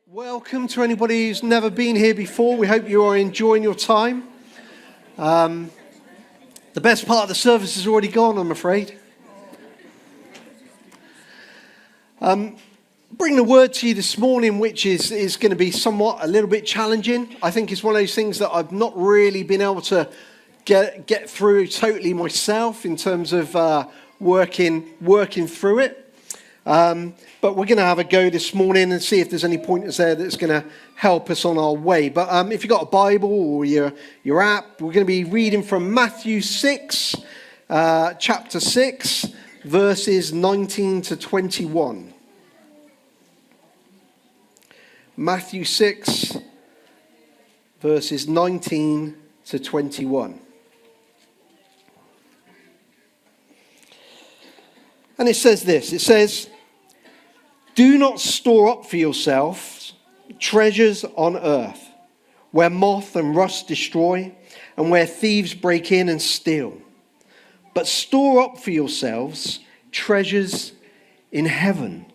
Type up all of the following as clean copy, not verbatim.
Welcome to anybody who's never been here before. We hope you are enjoying your time. The best part of the service is already gone, I'm afraid. Bring the word to you this morning, which is going to be somewhat a little bit challenging. I think it's one of those things that I've not really been able to get through totally myself in terms of working through it. But we're going to have a go this morning and see if there's any pointers there that's going to help us on our way. But if you've got a Bible or your app, we're going to be reading from Matthew 6, chapter 6, verses 19 to 21. Matthew 6, verses 19 to 21. And it says this, it says, "Do not store up for yourselves treasures on earth, where moth and rust destroy, and where thieves break in and steal. But store up for yourselves treasures in heaven,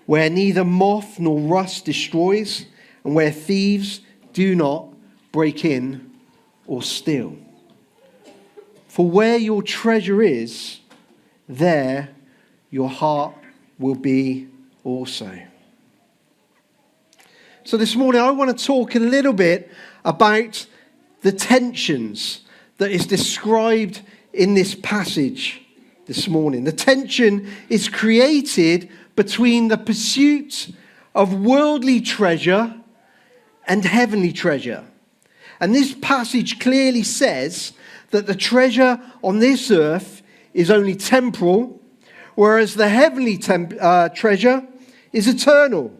where neither moth nor rust destroys, and where thieves do not break in or steal. For where your treasure is, there your heart will be also." So this morning I want to talk a little bit about the tensions that is described in this passage this morning. The tension is created between the pursuit of worldly treasure and heavenly treasure. And this passage clearly says that the treasure on this earth is only temporal, whereas the heavenly treasure is eternal.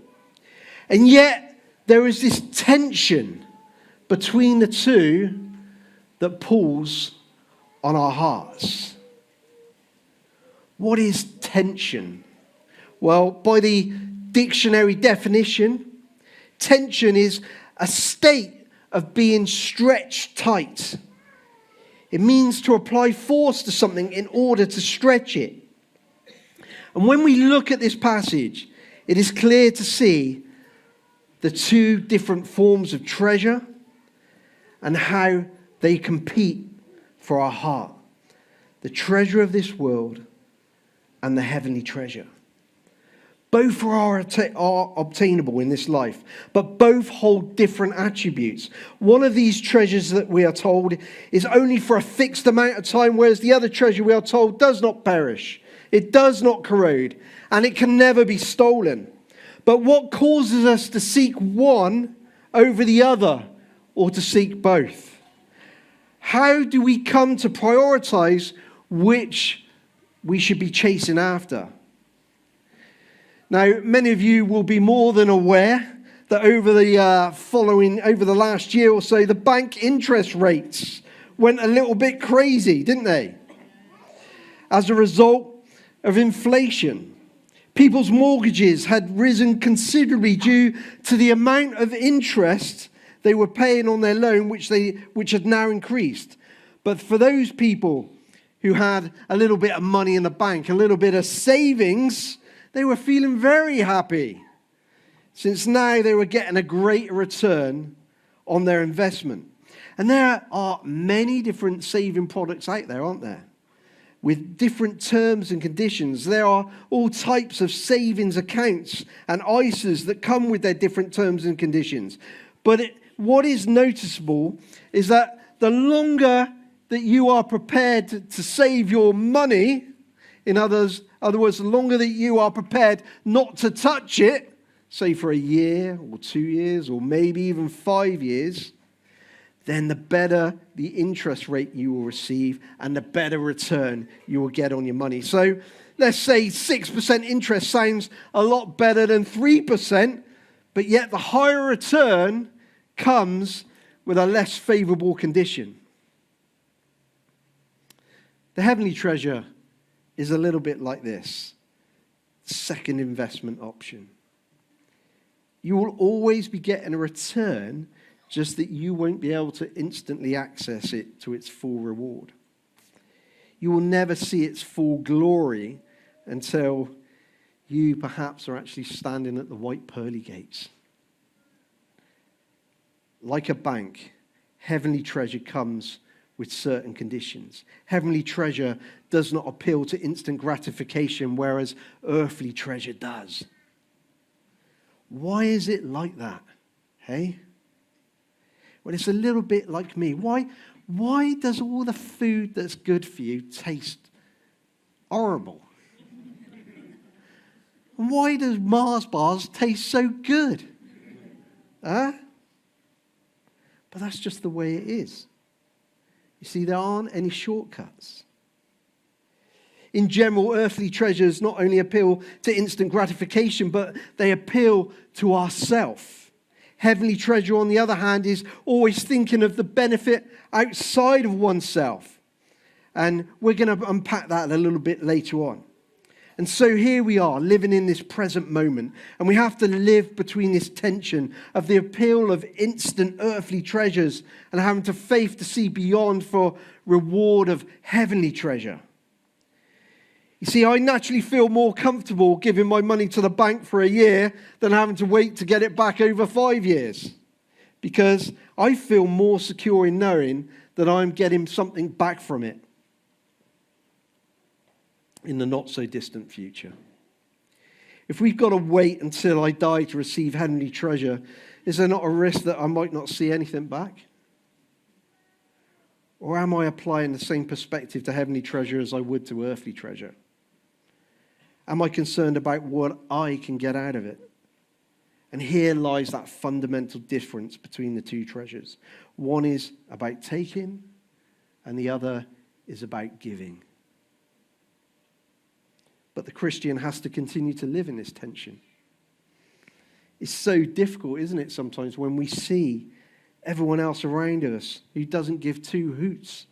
And yet there is this tension between the two that pulls on our hearts. What is tension? Well, by the dictionary definition, tension is a state of being stretched tight. It means to apply force to something in order to stretch it. And when we look at this passage, it is clear to see the two different forms of treasure and how they compete for our heart. The treasure of this world and the heavenly treasure. Both are obtainable in this life, but both hold different attributes. One of these treasures that we are told is only for a fixed amount of time, whereas the other treasure we are told does not perish. It does not corrode, and it can never be stolen. But what causes us to seek one over the other, or to seek both? How do we come to prioritize which we should be chasing after? Now, many of you will be more than aware that over the last year or so, the bank interest rates went a little bit crazy, didn't they? As a result of inflation, people's mortgages had risen considerably due to the amount of interest they were paying on their loan, which had now increased. But for those people who had a little bit of money in the bank, a little bit of savings, they were feeling very happy, since now they were getting a great return on their investment. And there are many different saving products out there, aren't there? With different terms and conditions. There are all types of savings accounts and ISAs that come with their different terms and conditions. But what is noticeable is that the longer that you are prepared to save your money, in other words, the longer that you are prepared not to touch it, say for a year or 2 years or maybe even 5 years, then the better the interest rate you will receive and the better return you will get on your money. So let's say 6% interest sounds a lot better than 3%, but yet the higher return comes with a less favorable condition. The heavenly treasure is a little bit like this. Second investment option. You will always be getting a return, just that you won't be able to instantly access it to its full reward. You will never see its full glory until you perhaps are actually standing at the white pearly gates like a bank, heavenly treasure comes with certain conditions. Heavenly treasure does not appeal to instant gratification, whereas earthly treasure does. Why is it like that? Hey? Well, it's a little bit like me. Why does all the food that's good for you taste horrible? And why does Mars bars taste so good? Huh? But that's just the way it is. You see, there aren't any shortcuts. In general, earthly treasures not only appeal to instant gratification, but they appeal to ourself. Heavenly treasure, on the other hand, is always thinking of the benefit outside of oneself. And we're going to unpack that a little bit later on. And so here we are, living in this present moment. And we have to live between this tension of the appeal of instant earthly treasures and having to faith to see beyond for reward of heavenly treasure. You see, I naturally feel more comfortable giving my money to the bank for a year than having to wait to get it back over 5 years. Because I feel more secure in knowing that I'm getting something back from it in the not-so-distant future. If we've got to wait until I die to receive heavenly treasure, is there not a risk that I might not see anything back? Or am I applying the same perspective to heavenly treasure as I would to earthly treasure? Am I concerned about what I can get out of it? And here lies that fundamental difference between the two treasures. One is about taking, and the other is about giving. But the Christian has to continue to live in this tension. It's so difficult, isn't it, sometimes when we see everyone else around us who doesn't give two hoots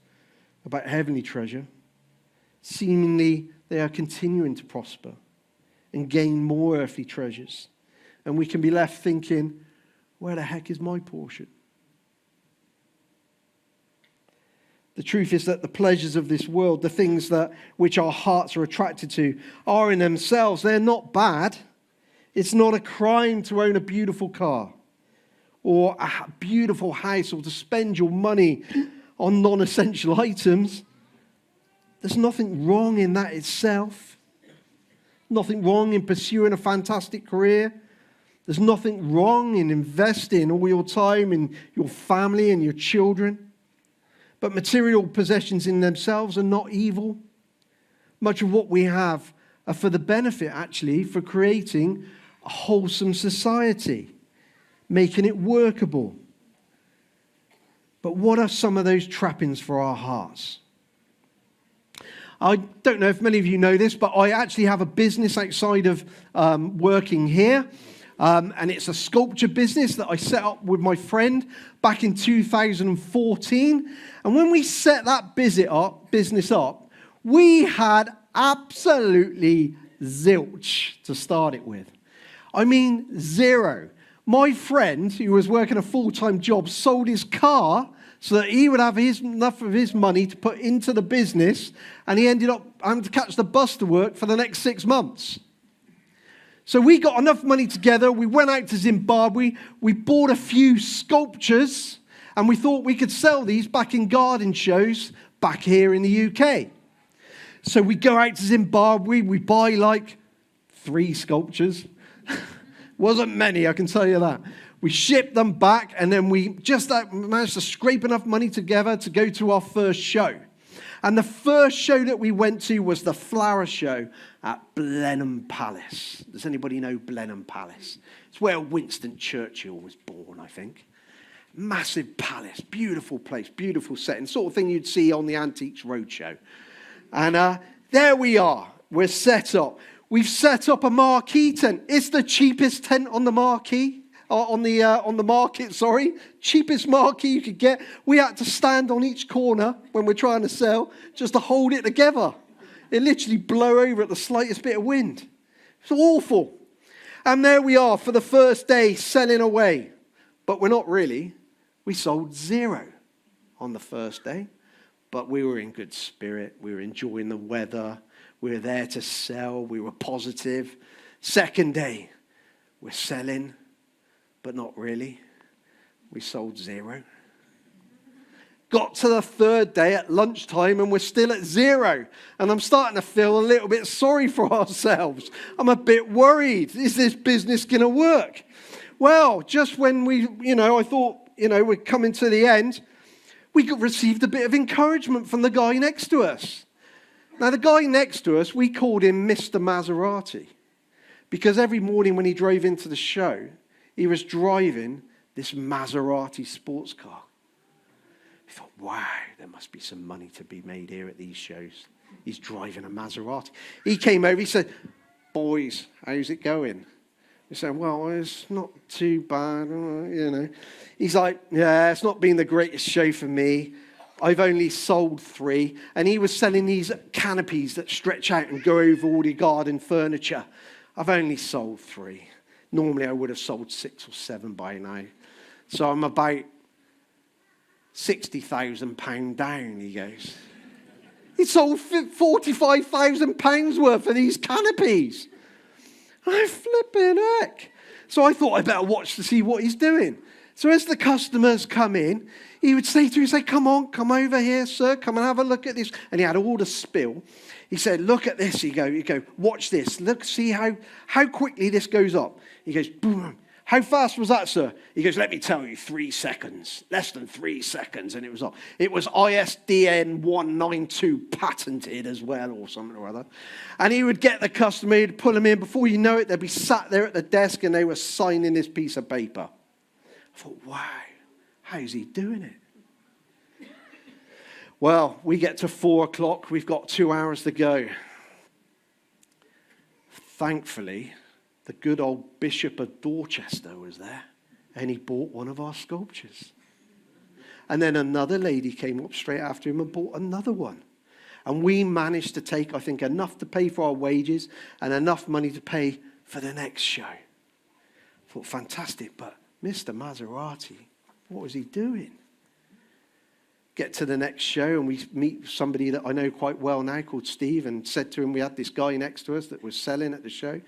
about heavenly treasure. Seemingly, they are continuing to prosper and gain more earthly treasures. And we can be left thinking, where the heck is my portion? The truth is that the pleasures of this world, the things that which our hearts are attracted to, are in themselves. They're not bad. It's not a crime to own a beautiful car or a beautiful house or to spend your money on non-essential items. There's nothing wrong in that itself. Nothing wrong in pursuing a fantastic career. There's nothing wrong in investing all your time in your family and your children. But material possessions in themselves are not evil. Much of what we have are for the benefit, actually, for creating a wholesome society, making it workable. But what are some of those trappings for our hearts? I don't know if many of you know this, but I actually have a business outside of working here. And it's a sculpture business that I set up with my friend back in 2014. And when we set that business up, we had absolutely zilch to start it with. I mean, zero. My friend, who was working a full-time job, sold his car so that he would have enough of his money to put into the business, and he ended up having to catch the bus to work for the next 6 months. So we got enough money together, we went out to Zimbabwe, we bought a few sculptures, and we thought we could sell these back in garden shows back here in the UK. So we go out to Zimbabwe, we buy like 3 sculptures. Wasn't many, I can tell you that. We shipped them back, and then we just managed to scrape enough money together to go to our first show. And the first show that we went to was the flower show at Blenheim Palace. Does anybody know Blenheim Palace? It's where Winston Churchill was born, I think. Massive palace, beautiful place, beautiful setting, sort of thing you'd see on the Antiques Roadshow. And there we are. We're set up. We've set up a marquee tent. It's the cheapest tent on the marquee. On the market, cheapest marquee you could get. We had to stand on each corner when we're trying to sell just to hold it together. It literally blow over at the slightest bit of wind. It's awful. And there we are for the first day selling away. But we're not really. We sold 0 on the first day. But we were in good spirit. We were enjoying the weather. We were there to sell. We were positive. Second day, we're selling. But not really. We sold 0. Got to the 3rd day at lunchtime and we're still at 0. And I'm starting to feel a little bit sorry for ourselves. I'm a bit worried. Is this business going to work? Well, just when I thought, we're coming to the end, we received a bit of encouragement from the guy next to us. Now, the guy next to us, we called him Mr. Maserati. Because every morning when he drove into the show, he was driving this Maserati sports car. I thought, wow, there must be some money to be made here at these shows. He's driving a Maserati. He came over, he said, boys, how's it going? We said, well, it's not too bad, He's like, yeah, it's not been the greatest show for me. I've only sold 3. And he was selling these canopies that stretch out and go over all the garden furniture. I've only sold 3. Normally I would have sold 6 or 7 by now. So I'm about £60,000 down, he goes. He sold £45,000 worth of these canopies. I flipping heck. So I thought I better watch to see what he's doing. So as the customers come in, he would say to him, come on, come over here, sir, come and have a look at this. And he had all the spill. He said, look at this. He'd go, watch this. Look, see how quickly this goes up. He goes, boom. How fast was that, sir? He goes, let me tell you, 3 seconds. Less than 3 seconds. And it was up. It was ISDN 192 patented as well or something or other. And he would get the customer, he'd pull them in. Before you know it, they'd be sat there at the desk and they were signing this piece of paper. I thought, wow, how's he doing it? Well, we get to 4 o'clock. We've got 2 hours to go. Thankfully, the good old Bishop of Dorchester was there, and he bought one of our sculptures. And then another lady came up straight after him and bought another one. And we managed to take, I think, enough to pay for our wages and enough money to pay for the next show. I thought, fantastic, but Mr. Maserati, what was he doing? Get to the next show and we meet somebody that I know quite well now called Steve, and said to him, we had this guy next to us that was selling at the show.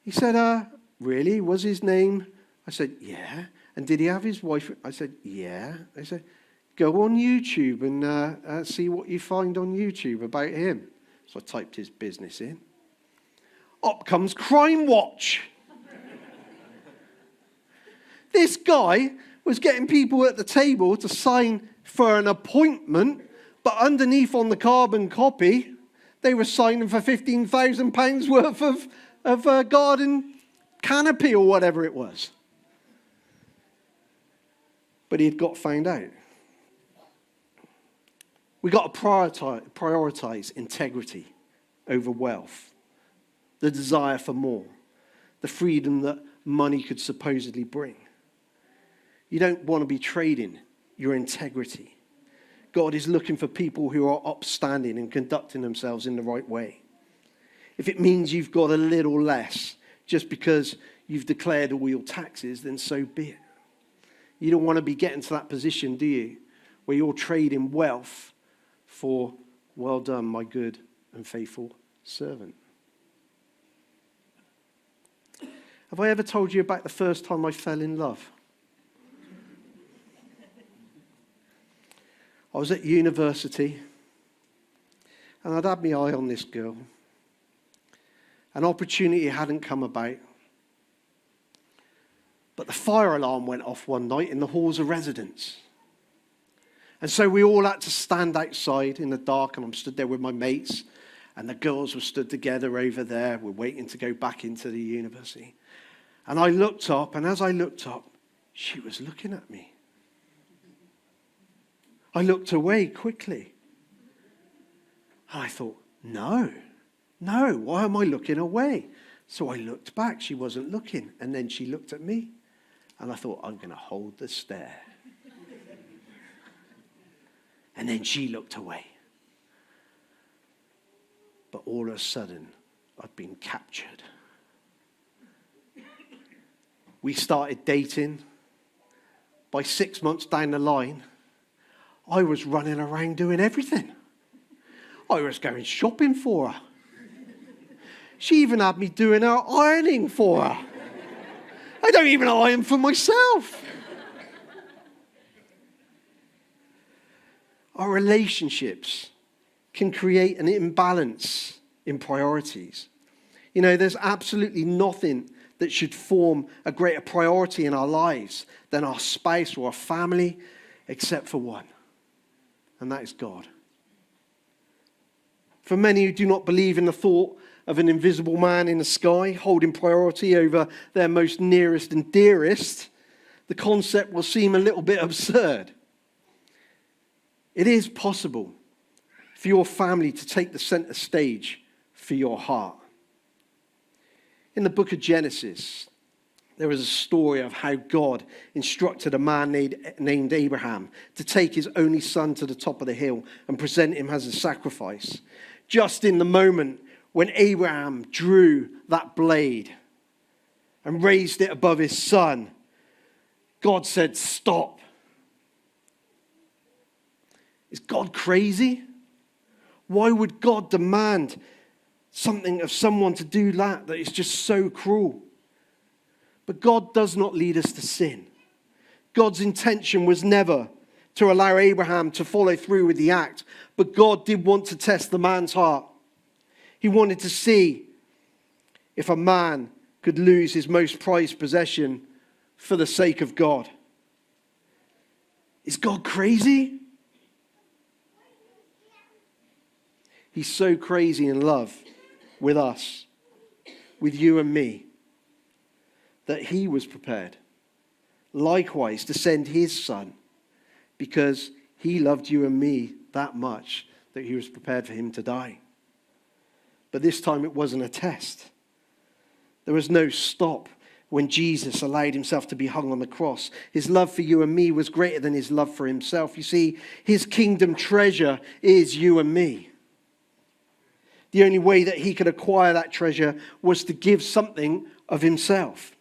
He said, really? Was his name? I said, yeah. And did he have his wife? I said, yeah. They said, go on YouTube and see what you find on YouTube about him. So I typed his business in. Up comes Crime Watch. This guy was getting people at the table to sign for an appointment, but underneath on the carbon copy, they were signing for £15,000 worth of a garden canopy or whatever it was. But he had got found out. We got to prioritize integrity over wealth, the desire for more, the freedom that money could supposedly bring. You don't want to be trading your integrity. God is looking for people who are upstanding and conducting themselves in the right way. If it means you've got a little less just because you've declared all your taxes, then so be it. You don't want to be getting to that position, do you, where you're trading wealth for, well done, my good and faithful servant. Have I ever told you about the first time I fell in love? I was at university and I'd had my eye on this girl. An opportunity hadn't come about. But the fire alarm went off one night in the halls of residence. And so we all had to stand outside in the dark, and I'm stood there with my mates, and the girls were stood together over there. We're waiting to go back into the university. And I looked up, and as I looked up, she was looking at me. I looked away quickly. And I thought, no, why am I looking away? So I looked back. She wasn't looking. And then she looked at me. And I thought, I'm going to hold the stare. And then she looked away. But all of a sudden, I'd been captured. We started dating. By 6 months down the line, I was running around doing everything. I was going shopping for her. She even had me doing her ironing for her. I don't even iron for myself. our relationships can create an imbalance in priorities. You know, there's absolutely nothing that should form a greater priority in our lives than our spouse or our family, except for one, and that is God. For many who do not believe in the thought of an invisible man in the sky holding priority over their most nearest and dearest, the concept will seem a little bit absurd. It is possible for your family to take the center stage for your heart. In the book of Genesis, there is a story of how God instructed a man named Abraham to take his only son to the top of the hill and present him as a sacrifice. Just in the moment when Abraham drew that blade and raised it above his son, God said, "Stop." Is God crazy? Why would God demand something of someone to do that is just so cruel? But God does not lead us to sin. God's intention was never to allow Abraham to follow through with the act, but God did want to test the man's heart. He wanted to see if a man could lose his most prized possession for the sake of God. Is God crazy? He's so crazy in love with us, with you and me, that he was prepared, likewise, to send his son, because he loved you and me that much that he was prepared for him to die. But this time it wasn't a test. There was no stop when Jesus allowed himself to be hung on the cross. His love for you and me was greater than his love for himself. You see, his kingdom treasure is you and me. The only way that he could acquire that treasure was to give something of himself.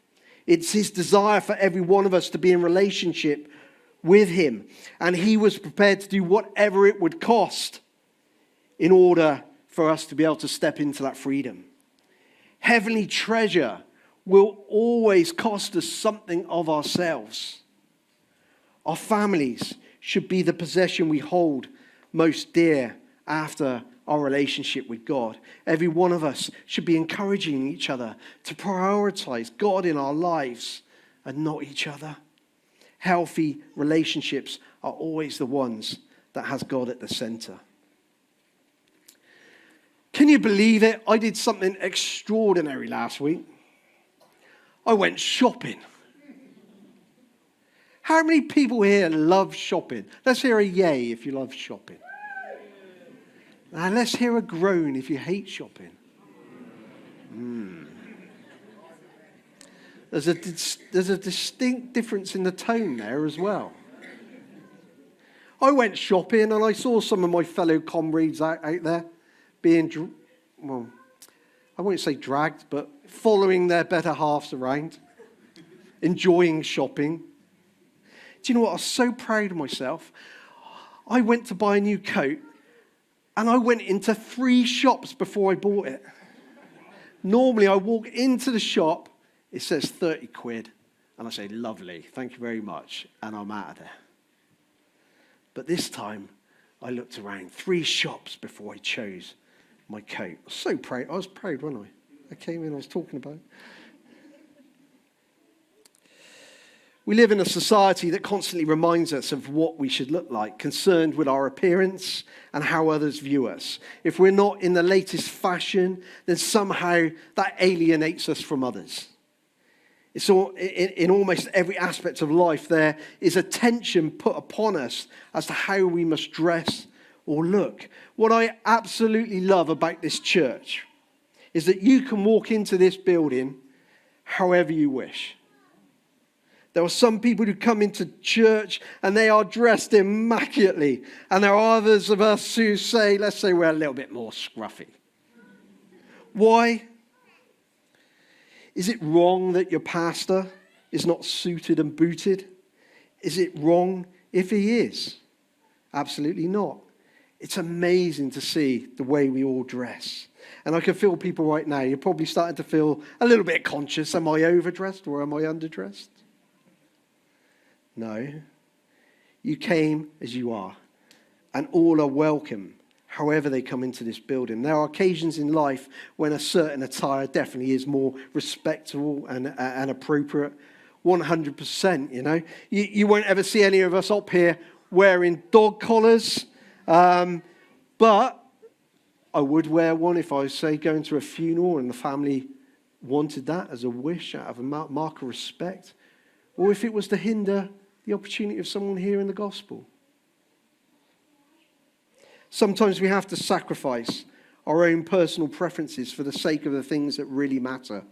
It's his desire for every one of us to be in relationship with him. And he was prepared to do whatever it would cost in order for us to be able to step into that freedom. Heavenly treasure will always cost us something of ourselves. Our families should be the possession we hold most dear after our relationship with God. Every one of us should be encouraging each other to prioritize God in our lives and not each other. Healthy relationships are always the ones that has God at the center. Can you believe it? I did something extraordinary last week. I went shopping. How many people here love shopping? Let's hear a yay if you love shopping. Now let's hear a groan if you hate shopping. There's a distinct difference in the tone there as well. I went shopping and I saw some of my fellow comrades out there being, I won't say dragged, but following their better halves around, enjoying shopping. Do you know what? I was so proud of myself. I went to buy a new coat and I went into 3 shops before I bought it. Normally I walk into the shop, it says 30 quid, and I say, lovely, thank you very much, and I'm out of there. But this time, I looked around 3 shops before I chose my coat. I was so proud. I was proud, wasn't I? I came in, I was talking about it. We live in a society that constantly reminds us of what we should look like, concerned with our appearance and how others view us. If we're not in the latest fashion, then somehow that alienates us from others. It's all, in almost every aspect of life, there is a tension put upon us as to how we must dress or look. What I absolutely love about this church is that you can walk into this building however you wish. There are some people who come into church and they are dressed immaculately. And there are others of us who say, let's say we're a little bit more scruffy. Why? Is it wrong that your pastor is not suited and booted? Is it wrong if he is? Absolutely not. It's amazing to see the way we all dress. And I can feel people right now, you're probably starting to feel a little bit conscious. Am I overdressed or am I underdressed? No. You came as you are. and all are welcome, however they come into this building. There are occasions in life when a certain attire definitely is more respectable and appropriate. 100%, you know. You won't ever see any of us up here wearing dog collars, but I would wear one if I was, say, going to a funeral and the family wanted that as a wish out of a mark of respect, or if it was to hinder the opportunity of someone hearing the gospel. Sometimes we have to sacrifice our own personal preferences for the sake of the things that really matter.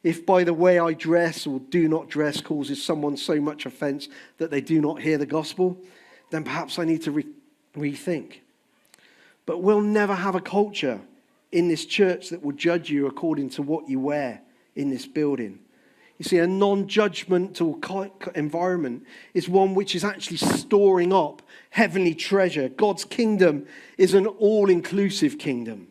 If by the way I dress or do not dress causes someone so much offense that they do not hear the gospel, then perhaps I need to rethink. But we'll never have a culture in this church that will judge you according to what you wear in this building. You see, a non-judgmental environment is one which is actually storing up heavenly treasure. God's kingdom is an all-inclusive kingdom.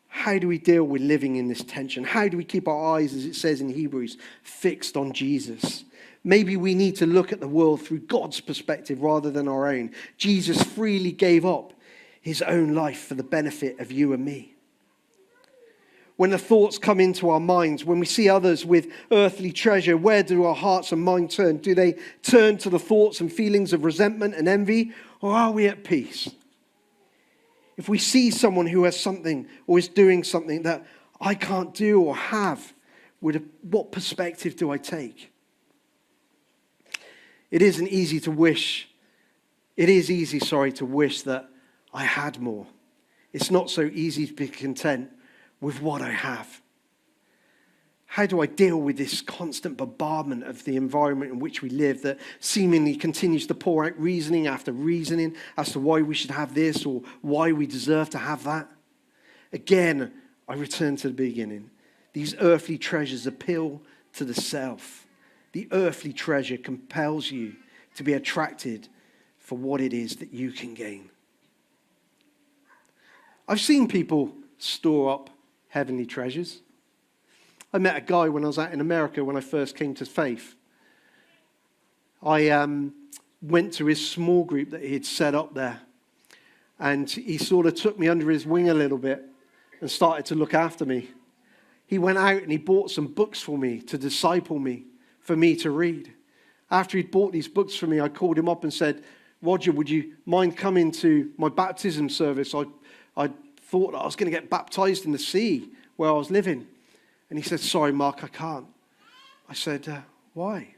How do we deal with living in this tension? How do we keep our eyes, as it says in Hebrews, fixed on Jesus? Maybe we need to look at the world through God's perspective rather than our own. Jesus freely gave up his own life for the benefit of you and me. When the thoughts come into our minds, when we see others with earthly treasure, where do our hearts and minds turn? Do they turn to the thoughts and feelings of resentment and envy, or are we at peace? If we see someone who has something or is doing something that I can't do or have, what perspective do I take? It is easy to wish that I had more. It's not so easy to be content with what I have. How do I deal with this constant bombardment of the environment in which we live that seemingly continues to pour out reasoning after reasoning as to why we should have this or why we deserve to have that? Again, I return to the beginning. These earthly treasures appeal to the self. The earthly treasure compels you to be attracted for what it is that you can gain. I've seen people store up heavenly treasures. I met a guy when I was out in America when I first came to faith. I went to his small group that he had set up there. And he sort of took me under his wing a little bit and started to look after me. He went out and he bought some books for me to disciple me, for me to read. After he'd bought these books for me, I called him up and said, Roger, would you mind coming to my baptism service? I thought that I was going to get baptized in the sea where I was living. And he said, sorry, Mark, I can't. I said, why?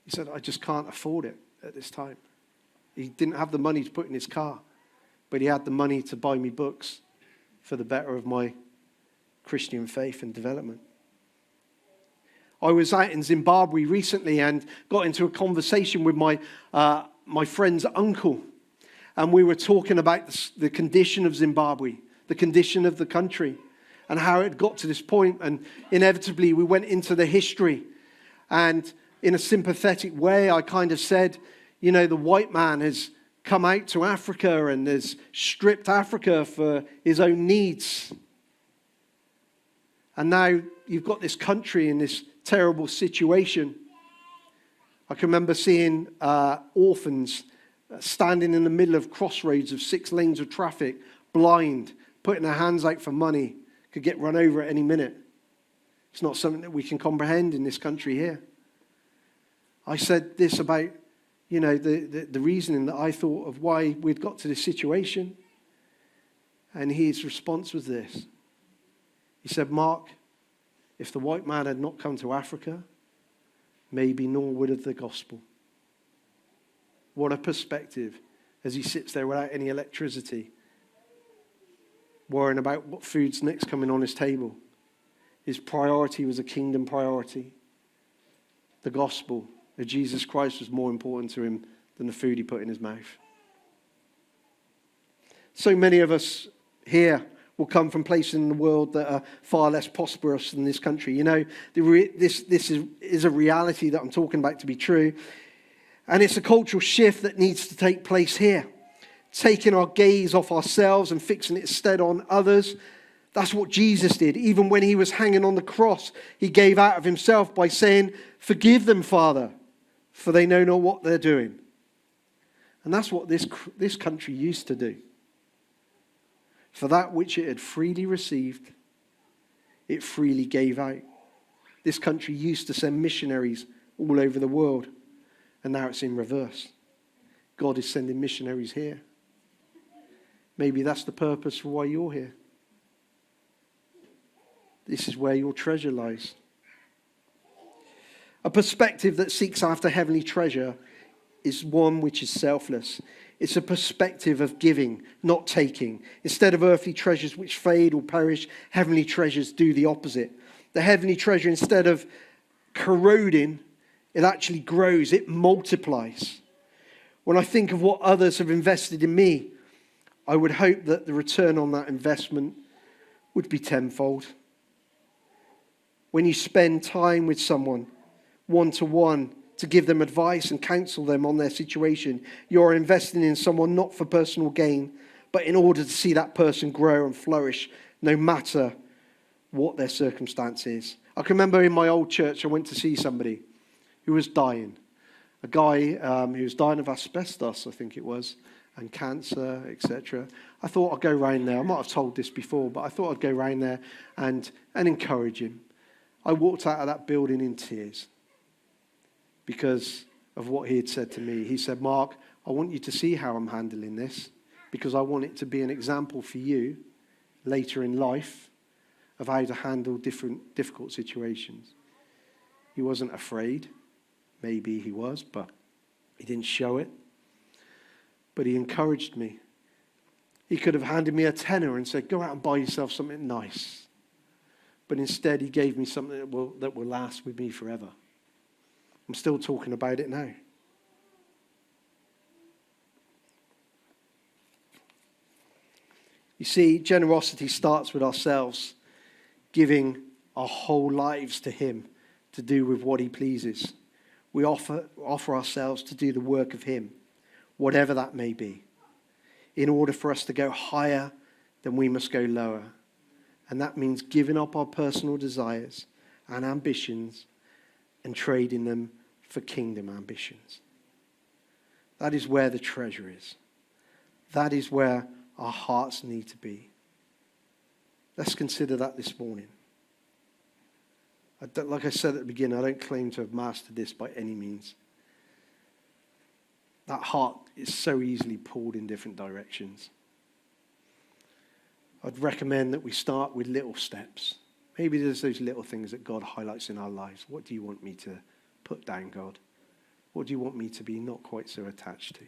He said, I just can't afford it at this time. He didn't have the money to put in his car, but he had the money to buy me books for the better of my Christian faith and development. I was out in Zimbabwe recently and got into a conversation with my friend's uncle. And we were talking about the condition of Zimbabwe, the condition of the country, and how it got to this point. And inevitably, we went into the history. And in a sympathetic way, I kind of said, you know, the white man has come out to Africa and has stripped Africa for his own needs. And now you've got this country in this terrible situation. I can remember seeing orphans standing in the middle of crossroads of 6 lanes of traffic, blind, putting their hands out for money, could get run over at any minute. It's not something that we can comprehend in this country here. I said this about, you know, the reasoning that I thought of why we'd got to this situation. And his response was this. He said, Mark, if the white man had not come to Africa, maybe nor would have the gospel. What a perspective as he sits there without any electricity, worrying about what food's next coming on his table. His priority was a kingdom priority. The gospel of Jesus Christ was more important to him than the food he put in his mouth. So many of us here will come from places in the world that are far less prosperous than this country. You know, this is a reality that I'm talking about to be true. And it's a cultural shift that needs to take place here. Taking our gaze off ourselves and fixing it instead on others. That's what Jesus did. Even when he was hanging on the cross, he gave out of himself by saying, forgive them, Father, for they know not what they're doing. And that's what this country used to do. For that which it had freely received, it freely gave out. This country used to send missionaries all over the world, and now it's in reverse. God is sending missionaries here. Maybe that's the purpose for why you're here. This is where your treasure lies. A perspective that seeks after heavenly treasure is one which is selfless. It's a perspective of giving, not taking. Instead of earthly treasures which fade or perish, heavenly treasures do the opposite. The heavenly treasure, instead of corroding, it actually grows, it multiplies. When I think of what others have invested in me, I would hope that the return on that investment would be tenfold. When you spend time with someone, one-to-one, to give them advice and counsel them on their situation, you're investing in someone not for personal gain, but in order to see that person grow and flourish, no matter what their circumstance is. I can remember in my old church, I went to see somebody who was dying. A guy who was dying of asbestos, I think it was, and cancer, etc. I thought I'd go round there. I might have told this before, but I thought I'd go round there and encourage him. I walked out of that building in tears because of what he had said to me. He said, "Mark, I want you to see how I'm handling this, because I want it to be an example for you later in life of how to handle difficult situations." He wasn't afraid. Maybe he was, but he didn't show it. But he encouraged me. He could have handed me a tenner and said, "Go out and buy yourself something nice." But instead, he gave me something that will last with me forever. I'm still talking about it now. You see, generosity starts with ourselves, giving our whole lives to him to do with what he pleases. We offer ourselves to do the work of him, whatever that may be. In order for us to go higher, then we must go lower. And that means giving up our personal desires and ambitions and trading them for kingdom ambitions. That is where the treasure is. That is where our hearts need to be. Let's consider that this morning. Like I said at the beginning, I don't claim to have mastered this by any means. That heart is so easily pulled in different directions. I'd recommend that we start with little steps. Maybe there's those little things that God highlights in our lives. What do you want me to put down, God? What do you want me to be not quite so attached to?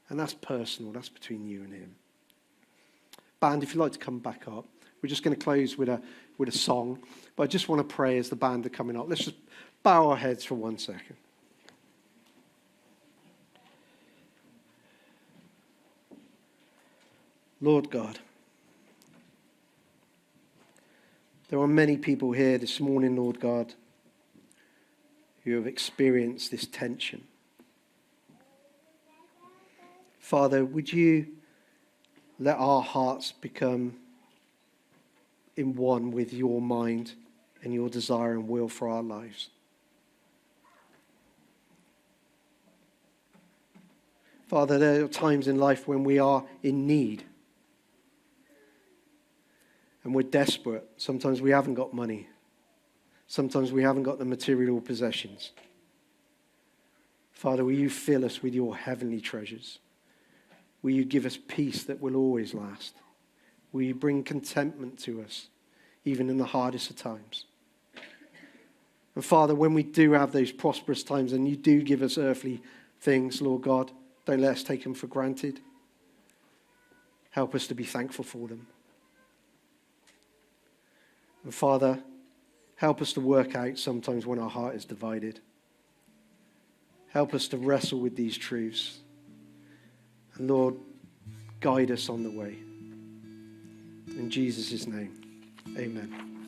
And that's personal. That's between you and him. Band, if you'd like to come back up. We're just going to close with a song. But I just want to pray as the band are coming up. Let's just bow our heads for 1 second. Lord God, there are many people here this morning, Lord God, who have experienced this tension. Father, would you let our hearts become in one with your mind and your desire and will for our lives? Father, there are times in life when we are in need and we're desperate. Sometimes we haven't got money. Sometimes we haven't got the material possessions. Father, will you fill us with your heavenly treasures? Will you give us peace that will always last? Will you bring contentment to us, even in the hardest of times? And Father, when we do have those prosperous times and you do give us earthly things, Lord God, don't let us take them for granted. Help us to be thankful for them. And Father, help us to work out sometimes when our heart is divided. Help us to wrestle with these truths. And Lord, guide us on the way. In Jesus' name, amen.